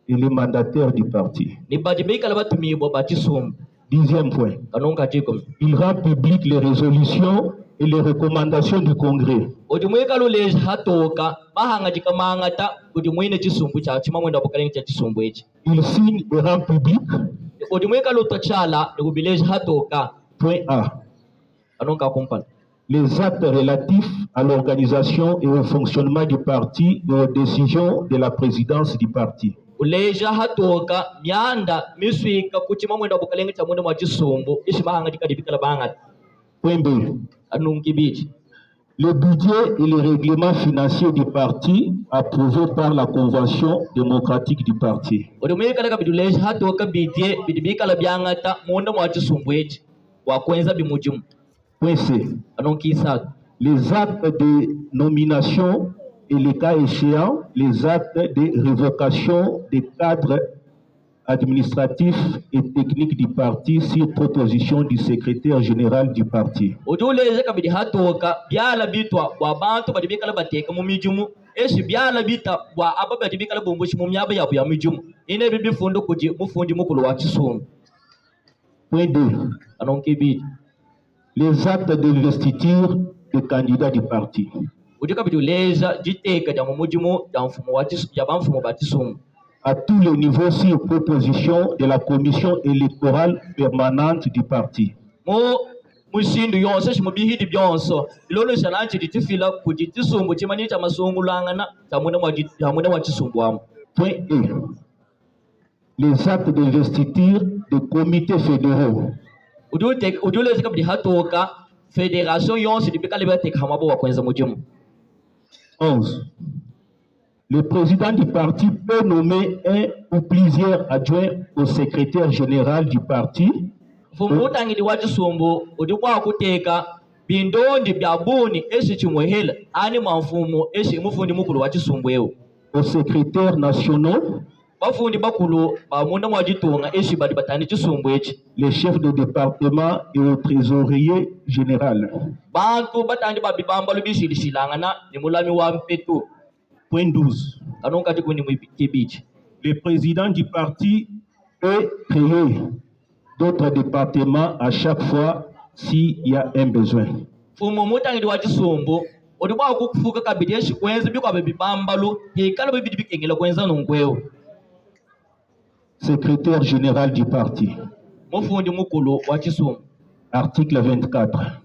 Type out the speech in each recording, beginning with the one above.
Il est mandataire du parti. Dixième point. Il rend public les résolutions et les recommandations du Congrès. Il signe et rend public. Point A. Les actes relatifs à l'organisation et au fonctionnement du parti et aux décisions de la présidence du parti. Point B. Le budget et les règlements financiers du parti approuvés par la Convention démocratique du parti. Point C. Les actes de nomination et les cas échéants, les actes de révocation des cadres administratifs et techniques du parti sur proposition du secrétaire général du parti. Point D. Les actes d'investiture des candidats du parti. À tous les niveaux sur proposition de la commission électorale permanente du parti. Point E. Les actes d'investiture des comités fédéraux. Fédération 11. Le président du parti peut nommer un ou plusieurs adjoints au secrétaire général du parti. Au secrétaire national, les chefs de département et au trésorier général. Point 12. Le président du parti peut créer d'autres départements à chaque fois s'il y a un besoin. Secrétaire général du parti. Article 24.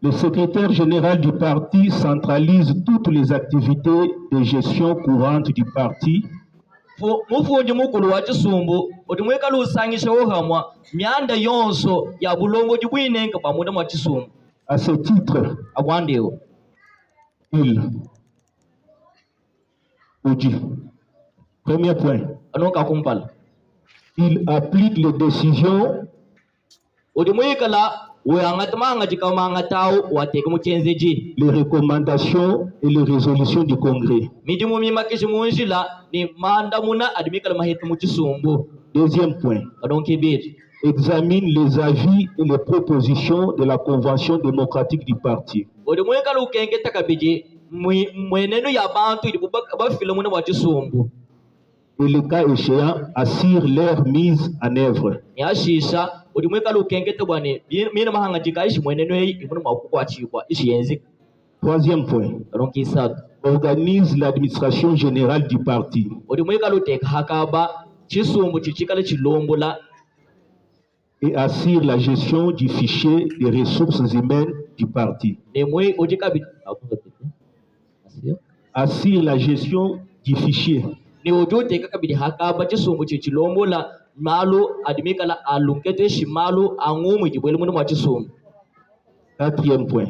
Le secrétaire général du parti centralise toutes les activités de gestion courante du parti. À ce titre, premier point, il applique les décisions les recommandations et les résolutions du Congrès. Deuxième point, examine les avis et les propositions de la Convention démocratique du parti. Et le cas échéant, assure leur mise en œuvre. Troisième point, organise l'administration générale du parti. Et assure la gestion du fichier des ressources humaines du parti. Assure la gestion du fichier. Quatrième point,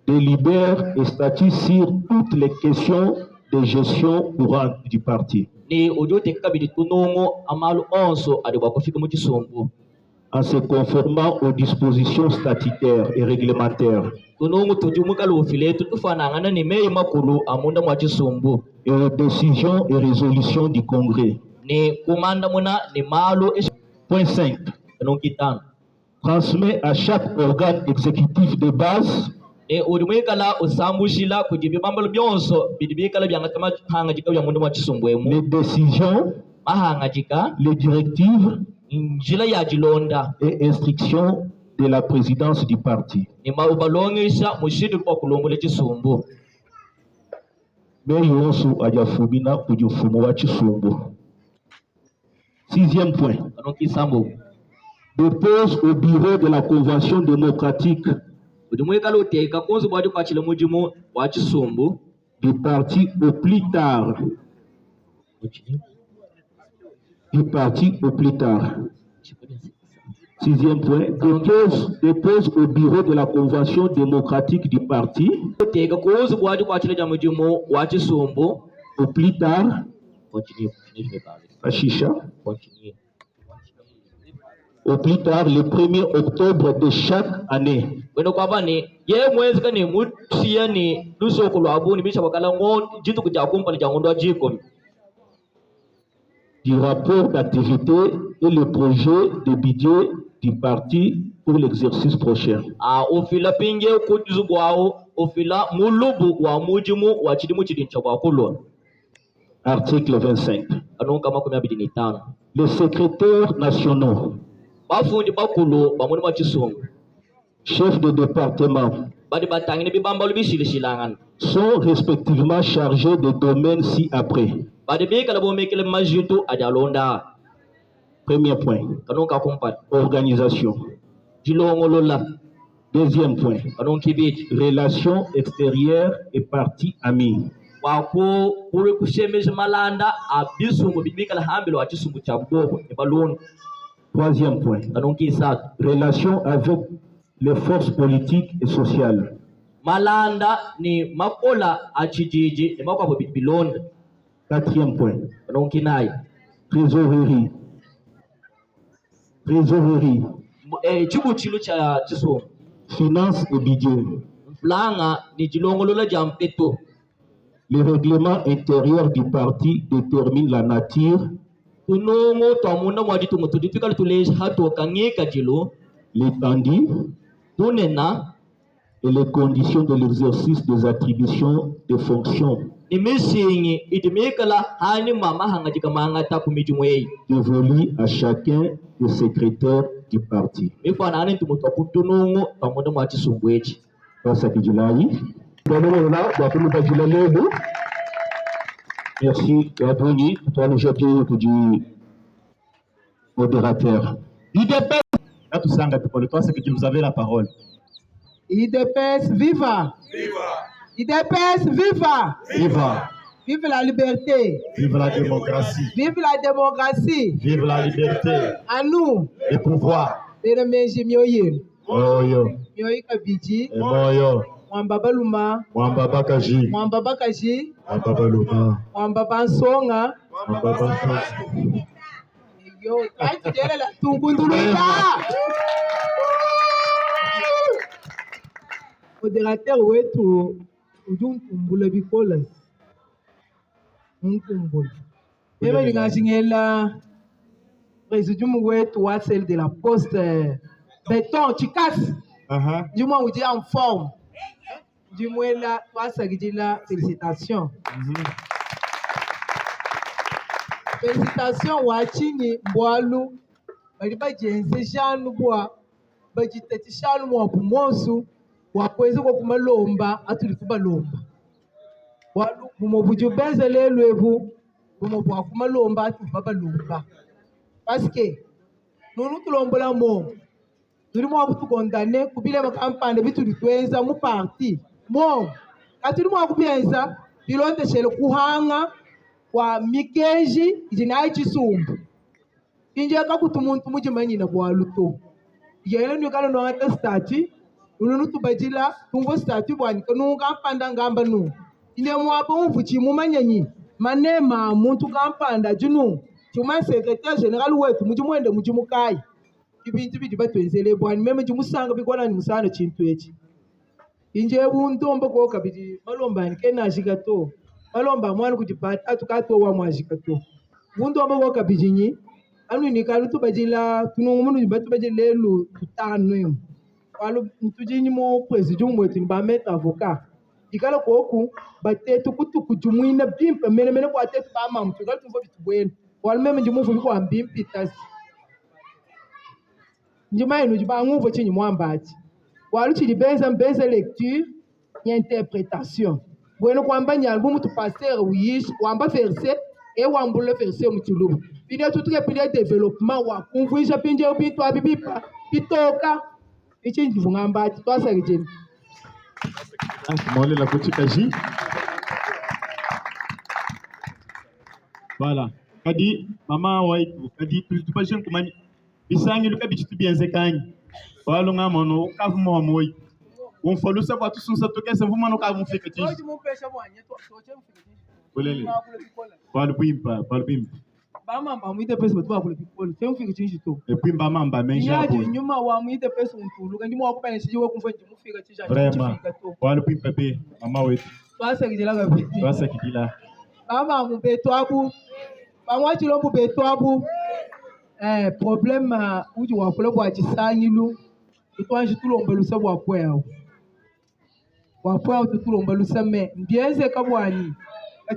délibère et statue sur toutes les questions de gestion courante du parti. En se conformant aux dispositions statutaires et réglementaires et aux décisions et résolutions du Congrès. Point 5. Transmet à chaque organe exécutif de base e ulimwekala usambushila kuti bibambalo byonso bidibikala byangatama hangajika bya mundu mwa chisumbuemu les décisions, mahangajika les directives njila ya jilonda et instructions de la présidence du parti. ni maubalongesha mushidi kwa kulongole chisumbu Mais yonsu ajafumina kujufumu wa chisumbu. Sixième point. anonki sambu Dépose au bureau de la convention démocratique ulimwekala uteka konzo bwadi kwa chile mujimu wa chisumbu du parti au plus tard. Du parti au plus tard. Sixième point. Dépose au bureau de la convention démocratique du parti uteka konzo bwadi kwa chile ja mujimu wa chisumbu au plus tard. continue Achisha. continue Au plus tard, le 1er octobre de chaque année. weno kwamba ni ye mwezi kani mutiya ni lusoko lwabu ni bisha wakala ngo jitu kuja kumpani ja ngondo jiko Du rapport d'activité et le projet de budget du parti pour l'exercice prochain. ofila pinge kujuzu kwao ofila mulubu wa mujimu wa chidimu chidincha kwa kulwa Article 25. anonka makumi abiri n'itano Les secrétaires nationaux, bafundi bakulu bamuni mwa chisumbu chefs de département, badi batangine bibambalo bishilishilangana sont respectivement chargés des domaines ci-après. badi bikala bomekele majitu ajalonda Premier point, kanonka kumpati organisation. jilongolola Deuxième point, kanonka ibiti relations extérieures et partis amis. wako kule kushemeje malanda abisumbu bibikala hambilo wa chisumbu cha boko ebalonda Troisième point, kanonka isatu relations avec les forces politiques et sociales. malanda ni makola achijiji ni makwabo bilonda Quatrième point, kanonka nayi trésorerie. Trésorerie, chibuchilo cha chisumbu finances et budget. mfulanga ni jilongolola ja mpeto Le règlement intérieur du parti détermine la nature, tunongo twamunda mwadi tumutudifikala tulesha hatokangika jilo l'étendue tunena et les conditions de l'exercice des attributions de fonctions ni misingi idimikala hani mama hangajika mangata kumijumwei dévolues à chacun des secrétaires du parti. mifana hani tumutwa kutunungu twamunda mwa chisumbu echi Grâce à Kidjulayi. Merci, Gaboni. Toi, le jeune du modérateur. IDPS. Là, tout ça, pour le temps, c'est que vous avez la parole. IDPS, viva! IDPS, viva! Viva! Vive la liberté! Vive la démocratie! Vive la démocratie! Vive la liberté! À nous! Le pouvoir! Teremeji mioye. Moyo! Mioye kabiji. Moyo! Mwambaba luma. Mwambaba kaji! Mwambaba kaji. Mwambaba luma! Mwambaba nsonga. Mwambaba kaji! Yo, kati jele la tungunduluka! Modérateur wetu ujuntumbula bikola. Untumbula. Eba lingashingela président wetu wa celle de la poste Béton Chikas. Juma uji en forme. Jumwela wasagidila félicitations. Félicitations wachini mbwalu. Bali bajenze shanu bwa bajitati shanu mwa kumonsu wakweze kwa kumalomba atulifuba lomba. Walu bumobuju benze lelwevu bumobwa kumalomba atulifuba lomba. Parce que nous tulombola mo turi mo kutukondane kubile makampande bitulitwenza mu parti mo katuri mo kubienza bilonde shele kuhanga kwa mikeji ijinayi chisumbu inje kakutumuntu mujimanyina kwa luto yele nyo kala no ata stati nunu tubajila tungo stati bwani kanu kampanda ngamba nu ine mwapo mvuchi mumanyanyi manema muntu kampanda junu chuma secrétaire général wetu mujimwende mujimukai ibintu bidi batwenzele bwani meme jimusanga bikwana ni musana chintu echi inje buntombo ko kabidi malomba ni kena jigato malomba mwana kujipata atukato wa mwajikato buntombo ko kabijinyi anu ni kalu tubajila tunungu munu batu bajilelu tutanu walu ntujini mo president mwetu ni ba mettre avocat dikala koku batetu kutuku jumuina bimpa mene kwa tetu ba mamtu kala tumfo bitubwene wal meme ndimu fu ko ambimpi tas ndima ino jiba nguvo chinyi mwambati walu chili benza lecture ya interprétation bueno kwamba nyangu mutu pasteur wish wamba verset e wambule verset mutulubu pide tutuke pide development wa kumvuisha pinje ubintu abibipa pitoka ichi ndivungambati twasa kijeni Mole la kuchika ji. Voilà. Kadi mama waitu kadi tulipashen kumani bisangi luka bichitu bienze kanyi. Walo nga mono kavu mo moi. On folu sa kwa tusunsa toke sa vuma no kavu mfika chi. Bolele. Walo bimpa. Bama muite pesa batu bakule pikolo tem fika chinji to E puis mamba menja yaje ko. nyuma wa muite pesa untulu ndimo wakupana shijiwe kumfa ndimu fika chinja Vraiment. Walo bimpa be mama wetu. twasa kijela gabi Twasa kidila. bama mu betwabu bamwa chilombu betwabu problème uji wakule kwa chisanyilu tutwanji tulombelu sabu wakweo tutulomba lusame mbienze kabwani